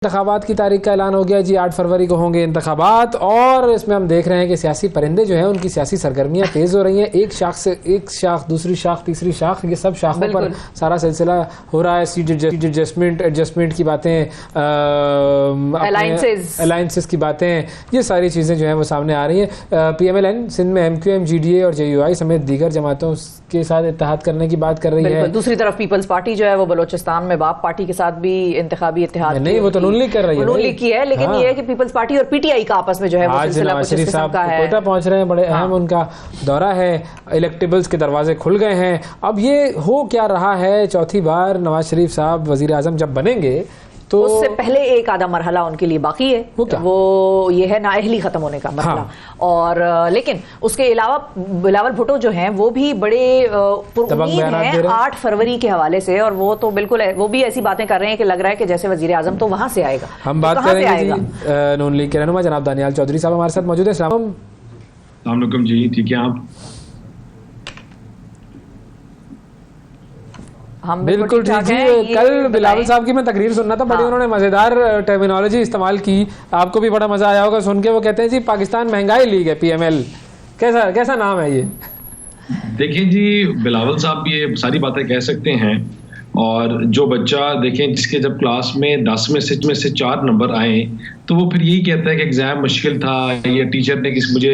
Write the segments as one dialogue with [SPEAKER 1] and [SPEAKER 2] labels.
[SPEAKER 1] इंतखाबात की तारीख का ऐलान हो गया जी। 8 फरवरी को होंगे इंतखाबात और इसमें हम देख रहे हैं कि सियासी परिंदे जो हैं उनकी सियासी सरगर्मियां तेज हो रही हैं। एक शाख दूसरी शाख तीसरी शाख, ये सब शाखों पर सारा सिलसिला हो रहा है। सीट एडजस्टमेंट की बातें, अलायंसेस की बातें, ये सारी चीज़ें जो हैं वो सामने आ रही हैं। PMLN सिंध में MQM, GDA और JUI समेत दीगर जमातों के साथ इत्तेहाद करने की बात कर रही है।
[SPEAKER 2] दूसरी तरफ पीपल्स पार्टी जो है वो बलोचिस्तान में बाप पार्टी के साथ भी इंतखाबी इत्तेहाद
[SPEAKER 1] नहीं, वो तो नून लीग कर रही है,
[SPEAKER 2] नून लीग की है, लेकिन ये है कि पीपल्स पार्टी और PTI का आपस में जो है वो सिलसिला कुछ इस किस्म का है।
[SPEAKER 1] कोयटा पहुंच रहे हैं, बड़े अहम उनका दौरा है, इलेक्टेबल्स के दरवाजे खुल गए हैं। अब ये हो क्या रहा है, चौथी बार नवाज शरीफ साहब वजीर आजम जब बनेंगे तो
[SPEAKER 2] उससे पहले एक आधा मरहला उनके लिए बाकी है, वो ये है नाअहली खत्म होने का मरहला। और लेकिन उसके अलावा बिलावल भुट्टो जो हैं वो भी बड़े पुरुमीद हैं 8 फरवरी के हवाले से, और वो तो बिल्कुल वो भी ऐसी बातें कर रहे हैं कि लग रहा है कि जैसे वजीर आजम तो वहां से आएगा।
[SPEAKER 1] हम बात करेंगे नून लीग के रहनुमा जनाब दानियाल चौधरी साहब हमारे साथ मौजूद है। अस्सलाम
[SPEAKER 3] वालेकुम जी, ठीक है आप?
[SPEAKER 2] हम
[SPEAKER 1] बिल्कुल ठीक है। कल बिलावल साहब की मैं तकरीर सुनना था, बड़ी उन्होंने मजेदार टर्मिनोलॉजी इस्तेमाल की, आपको भी बड़ा मजा आया होगा सुन के। वो कहते हैं जी पाकिस्तान महंगाई लीग है PML। कैसा नाम है ये?
[SPEAKER 3] देखिए जी, बिलावल साहब भी ये सारी बातें कह सकते हैं, और जो बच्चा देखें जिसके जब क्लास में 10 में से 4 नंबर आए तो वो फिर यही कहता है कि एग्जाम मुश्किल था, या टीचर ने मुझे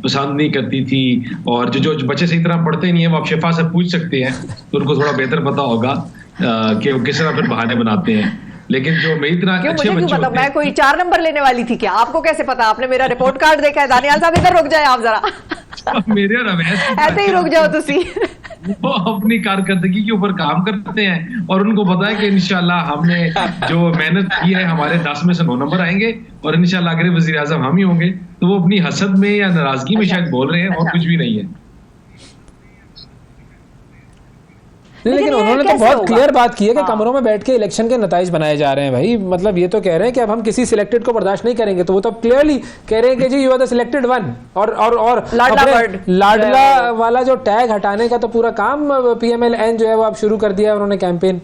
[SPEAKER 3] पसंद नहीं करती थी। और जो बच्चे सही तरह पढ़ते नहीं है वो आप शिफा से पूछ सकते हैं, तो उनको थोड़ा बेहतर पता होगा कि वो किस तरह फिर बहाने बनाते हैं। लेकिन जो मेरी तरह अच्छे बच्चे होते हैं,
[SPEAKER 2] मैं कोई 4 नंबर लेने वाली थी क्या? आपको कैसे पता? आपने मेरा रिपोर्ट कार्ड देखा है? दानियाल साहब इधर रुक जाए आप जरा।
[SPEAKER 3] मेरे
[SPEAKER 2] ऐसे ही रुक जाओ तुसी।
[SPEAKER 3] वो अपनी कारकर्दगी के ऊपर काम करते हैं और उनको पता है कि इंशाल्लाह हमने जो मेहनत की है हमारे 10 में से 9 नंबर आएंगे और इंशाल्लाह अगले वजीर आजम हम ही होंगे। तो वो अपनी हसद में या नाराजगी में शायद बोल रहे हैं, और कुछ भी नहीं है।
[SPEAKER 1] लेकिन उन्होंने तो बहुत क्लियर बात की है कि कमरों में बैठ के इलेक्शन के नताइज बनाए जा रहे हैं भाई। मतलब ये तो कह रहे हैं कि अब हम किसी सिलेक्टेड को बर्दाश्त नहीं करेंगे, तो वो तो क्लियरली कह रहे हैं कि जी you are the selected one. और लाडला वाला जो टैग हटाने का तो पूरा काम PMLN जो है वो अब शुरू कर दिया है उन्होंने कैंपेन।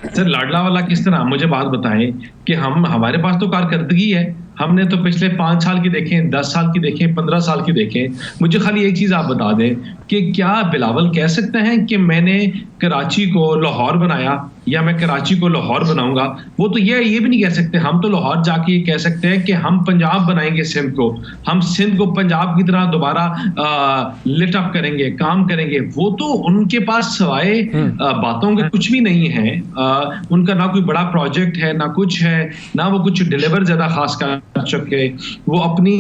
[SPEAKER 3] सर लाडला वाला किस तरह? मुझे बात बताएं कि हमारे पास तो कारकर्दगी है, हमने तो पिछले 5 साल की देखें, 10 साल की देखें, 15 साल की देखें। मुझे खाली एक चीज आप बता दें कि क्या बिलावल कह सकते हैं कि मैंने कराची को लाहौर बनाया या मैं कराची को लाहौर बनाऊंगा? वो तो ये भी नहीं कह सकते। हम तो लाहौर जाके ये कह सकते हैं कि हम पंजाब बनाएंगे सिंध को, हम सिंध को पंजाब की तरह दोबारा लिट अप करेंगे, काम करेंगे। वो तो उनके पास सवाए बातों के कुछ भी नहीं है। उनका ना कोई बड़ा प्रोजेक्ट है, ना कुछ है, ना वो कुछ डिलीवर ज्यादा खास कर सके। वो अपनी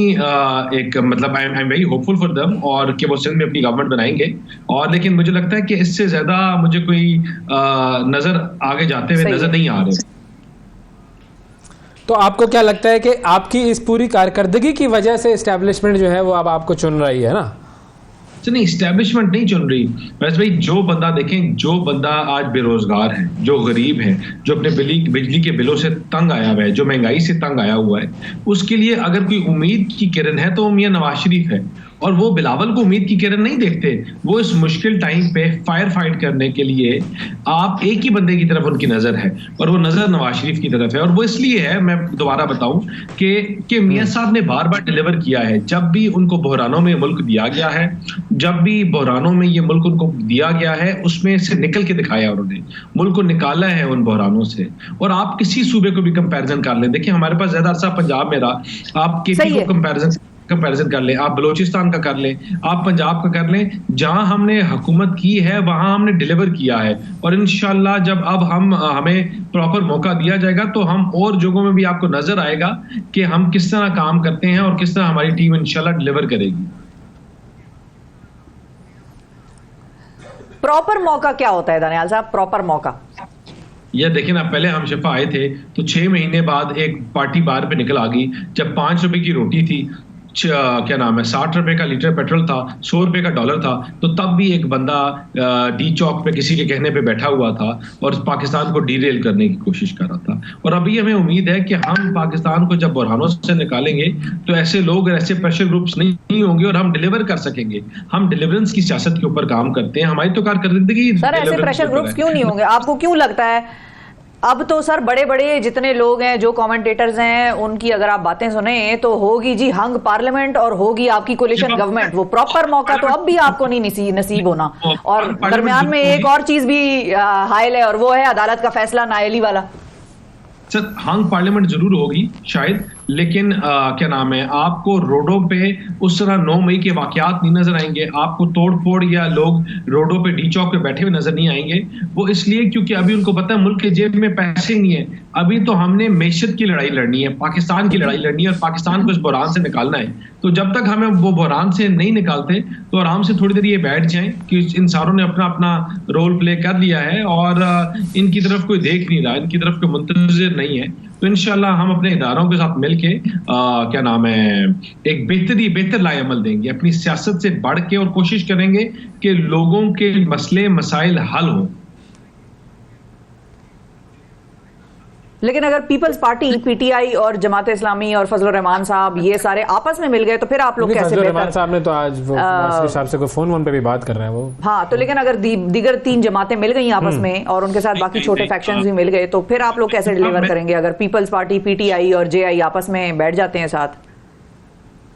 [SPEAKER 3] एक मतलब I am very hopeful for them और कि वो सिंध में अपनी गवर्नमेंट बनाएंगे। और लेकिन मुझे लगता है कि इससे ज्यादा मुझे कोई नजर आगे जाते हुए नजर नहीं आ रहे।
[SPEAKER 1] तो आपको क्या लगता है कि आपकी इस पूरी कारकर्दगी की वजह से एस्टैब्लिशमेंट जो है वो अब आपको चुन रही है ना?
[SPEAKER 3] नहीं, इस्टेब्लिशमेंट नहीं चुन रही। वैसे भाई जो बंदा देखें, जो बंदा आज बेरोजगार है, जो गरीब है, जो अपने बिजली के बिलों से तंग आया हुआ है, जो महंगाई से तंग आया हुआ है, उसके लिए अगर कोई उम्मीद की किरण है तो वो मियां नवाज शरीफ है। और वो बिलावल को उम्मीद की किरण नहीं देखते। वो इस मुश्किल टाइम पे फायर फाइट करने के लिए आप एक ही बंदे की तरफ उनकी नजर है, और वो नजर नवाज शरीफ की तरफ है। और वो इसलिए है, मैं दोबारा बताऊं कि मियां साहब ने बार बार डिलीवर किया है। जब भी उनको बहरानों में मुल्क दिया गया है, जब भी बहरानों में ये मुल्क उनको दिया गया है, उसमें से निकल के दिखाया उन्होंने, मुल्क को निकाला है उन बहरानों से। और आप किसी सूबे को भी कंपैरिजन कर लें, देखिए हमारे पास ज्यादा अरसा पंजाब में रहा, आप केपी को कंपैरिजन कर लें, आप बलोचिस्तान का कर लें, आप पंजाब का कर लें, जहां हमने हुकूमत की है वहां हमने डिलीवर किया है। और इंशाल्लाह जब अब हमें प्रॉपर मौका दिया जाएगा तो हम और जगहों में भी आपको नजर आएगा कि हम किस तरह काम करते हैं और किस तरह हमारी टीम इंशाल्लाह डिलीवर करेगी।
[SPEAKER 2] प्रॉपर मौका क्या होता है दानियाल साहब? प्रॉपर मौका
[SPEAKER 3] यह देखिए ना, पहले हम शिफा आए थे तो 6 महीने बाद एक पार्टी बाहर पे निकल आ गई, जब 5 रुपए की रोटी थी, क्या नाम है, 60 रुपए का लीटर पेट्रोल था, 100 रुपए का डॉलर था, तो तब भी एक बंदा डी चौक पे किसी के कहने पे बैठा हुआ था और पाकिस्तान को डीरेल करने की कोशिश कर रहा था। और अभी हमें उम्मीद है कि हम पाकिस्तान को जब बुरहानों से निकालेंगे तो ऐसे लोग, ऐसे प्रेशर ग्रुप्स नहीं होंगे और हम डिलीवर कर सकेंगे। हम डिलीवरेंस की सियासत के ऊपर काम करते हैं, हमारी तो कारकर्दगी।
[SPEAKER 2] सर ऐसे प्रेशर ग्रुप्स क्यों नहीं होंगे? आपको क्यों लगता है अब तो सर बड़े बड़े जितने लोग हैं, जो कमेंटेटर्स हैं, उनकी अगर आप बातें सुने तो होगी जी हंग पार्लियामेंट और होगी आपकी कोलिशन गवर्नमेंट। वो प्रॉपर मौका तो अब भी आपको नहीं नसीब होना। और दरमियान में एक और चीज भी हायल है, और वो है अदालत का फैसला नाअहली वाला।
[SPEAKER 3] सर हंग पार्लियामेंट जरूर होगी शायद, लेकिन क्या नाम है, आपको रोडों पे उस तरह 9 मई के वाकयात नहीं नजर आएंगे। आपको तोड़ फोड़ या लोग रोडों पे डी चौक पे बैठे हुए नजर नहीं आएंगे। वो इसलिए क्योंकि अभी उनको पता है मुल्क के जेब में पैसे ही नहीं है। अभी तो हमने मैशत की लड़ाई लड़नी है, पाकिस्तान की लड़ाई लड़नी है, और पाकिस्तान को इस बहरान से निकालना है। तो जब तक हमें वो बहरान से नहीं निकालते तो आराम से थोड़ी देर ये बैठ जाएं कि इन सारों ने अपना अपना रोल प्ले कर लिया है और इनकी तरफ कोई देख नहीं रहा, इनकी तरफ कोई मुंतजिर नहीं है। तो इंशाल्लाह हम अपने इदारों के साथ मिलके क्या नाम है, एक बेहतर लाएअमल देंगे, अपनी सियासत से बढ़ के, और कोशिश करेंगे कि लोगों के मसले मसाइल हल हो।
[SPEAKER 2] लेकिन अगर पीपल्स पार्टी, पीटीआई और जमात इस्लामी और फजल रहमान साहब ये सारे आपस में मिल गए तो फिर आप लोग कैसे?
[SPEAKER 1] रहमान साहब ने तो आज वो साहब से कोई फोन पे भी बात कर रहे हैं वो।
[SPEAKER 2] हाँ, तो लेकिन अगर दीगर 3 जमातें मिल गई आपस में और उनके साथ बाकी छोटे फैक्शंस भी मिल गए तो फिर आप लोग कैसे डिलीवर करेंगे अगर पीपल्स पार्टी, पीटीआई और जेआई आपस में बैठ जाते हैं साथ?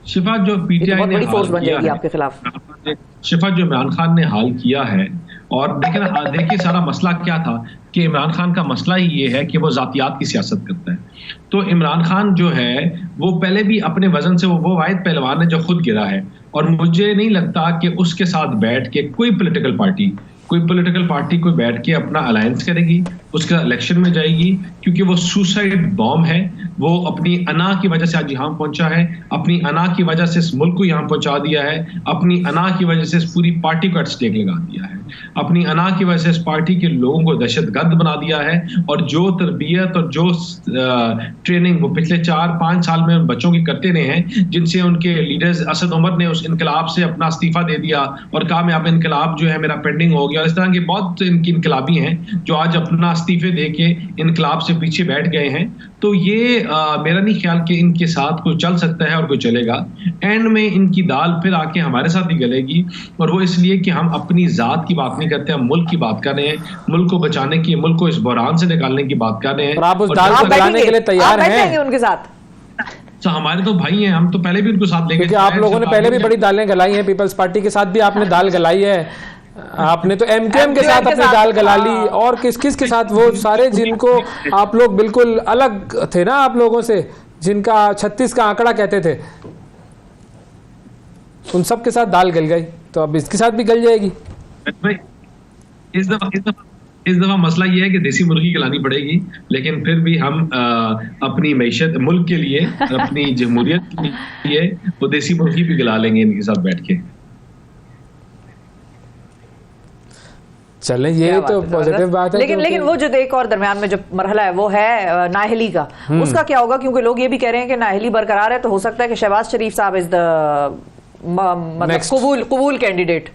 [SPEAKER 3] शिफा, जो पीटीआई ने
[SPEAKER 2] बड़ी फोर्स बन जाएगी आपके खिलाफ।
[SPEAKER 3] शिफा, जो इमरान खान ने हाल किया है, और देखिए सारा मसला क्या था कि इमरान खान का मसला ही ये है कि वो जातियात की सियासत करता है। तो इमरान खान जो है वो पहले भी अपने वजन से वो वाहिद पहलवान है जो खुद गिरा है, और मुझे नहीं लगता कि उसके साथ बैठ के कोई पॉलिटिकल पार्टी कोई बैठ के अपना अलायंस करेगी, उसका इलेक्शन में जाएगी, क्योंकि वो सुसाइड बॉम्ब है। वो अपनी अना की वजह से आज यहाँ पहुंचा है, अपनी अना की वजह से इस मुल्क को यहाँ पहुंचा दिया है, अपनी अना की वजह से इस पूरी पार्टी को एट स्टेक लगा दिया है, अपनी अना की वजह से इस पार्टी के लोगों को दहशतगर्द बना दिया है। और जो तरबियत और जो ट्रेनिंग वो पिछले 4-5 साल में उन बच्चों की करते रहे हैं, जिनसे उनके लीडर्स असद उमर ने उस इनकलाब से अपना इस्तीफा दे दिया और कहा मैं अब इनकलाब जो है मेरा पेंडिंग हो गया, और इस तरह के बहुत इनकी इनकलाबी हैं जो आज अपना इस्तीफे दे के इनकलाब से पीछे बैठ गए हैं। तो ये मेरा नहीं ख्याल कि इनके साथ कोई चल सकता है और कोई चलेगा। एंड में इनकी दाल फिर आके हमारे साथ ही गलेगी, और वो इसलिए कि हम अपनी जात की बात नहीं करते, हम मुल्क की बात कर रहे हैं, मुल्क को बचाने की, मुल्क को इस बहरान से निकालने की बात कर रहे हैं।
[SPEAKER 1] और आप उस दाल को गलाने के लिए तैयार हैं
[SPEAKER 2] उनके साथ?
[SPEAKER 3] तो हमारे तो भाई हैं, हम तो पहले भी उनको साथ लेंगे,
[SPEAKER 1] क्योंकि आप लोगों ने पहले भी बड़ी दालें गलाई हैं। पीपल्स पार्टी के साथ भी आपने दाल गलाई है, आपने तो एमकेएम के साथ अपनी दाल गला ली, और किस के साथ, वो सारे जिनको आप लोग बिल्कुल अलग थे ना आप लोगों से, जिनका 36 का आंकड़ा कहते थे, उन सब के साथ दाल गल गई, तो अब इसके साथ भी गल जाएगी।
[SPEAKER 3] इस दफा मसला ये है कि देसी मुर्गी गलानी पड़ेगी, लेकिन फिर भी हम अपनी मैशत, मुल्क के लिए, अपनी जमहूरियत के लिए वो देसी मुर्गी भी गला लेंगे इनके साथ बैठ के।
[SPEAKER 1] चलें, ये तो पॉजिटिव बात है।
[SPEAKER 2] लेकिन वो जो एक और दरमियान में जो मरहला है वो है नाअहली का, उसका क्या होगा? क्योंकि लोग ये भी कह रहे हैं कि नाअहली बरकरार है, तो हो सकता है कि शहबाज शरीफ साहब इज द मतलब कबूल कैंडिडेट।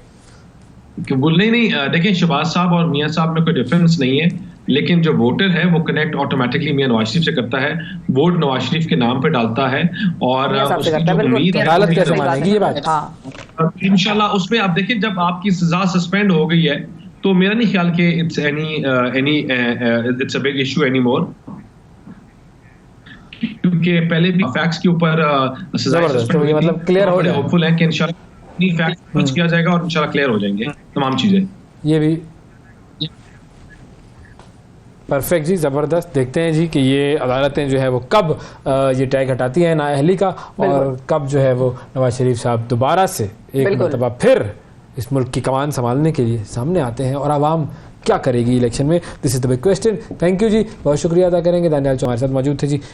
[SPEAKER 3] कबूल नहीं, देखिए शहबाज साहब और मियां साहब में कोई डिफरेंस नहीं है, लेकिन जो वोटर है वो कनेक्ट ऑटोमेटिकली मियां नवाज शरीफ से करता है, वोट नवाज शरीफ के नाम पे डालता है, और
[SPEAKER 1] अदालत कैसे मानेगी ये बात?
[SPEAKER 3] इंशाल्लाह उसमें अब देखिए, जब आपकी सजा सस्पेंड हो गई है तो मेरा नहीं ख्याल कि it's a big issue any more, क्योंकि पहले भी फैक्ट्स के ऊपर सजा सस्पेंड हुई, मतलब क्लियर हो जाए। होपफुल है कि इंशाल्लाह नहीं फैक्ट किया जाएगा और इंशाल्लाह क्लियर हो जाएंगे तमाम चीजें।
[SPEAKER 1] ये भी परफेक्ट जी, ज़बरदस्त। देखते हैं जी कि ये अदालतें जो है वो कब ये टैग हटाती हैं नाअहली का, और कब जो है वो नवाज शरीफ साहब दोबारा से एक मरतबा फिर इस मुल्क की कमान संभालने के लिए सामने आते हैं, और आवाम क्या करेगी इलेक्शन में। This is the big question. Thank you जी, बहुत शुक्रिया अदा करेंगे। दानियाल चौहान हमारे साथ मौजूद थे जी।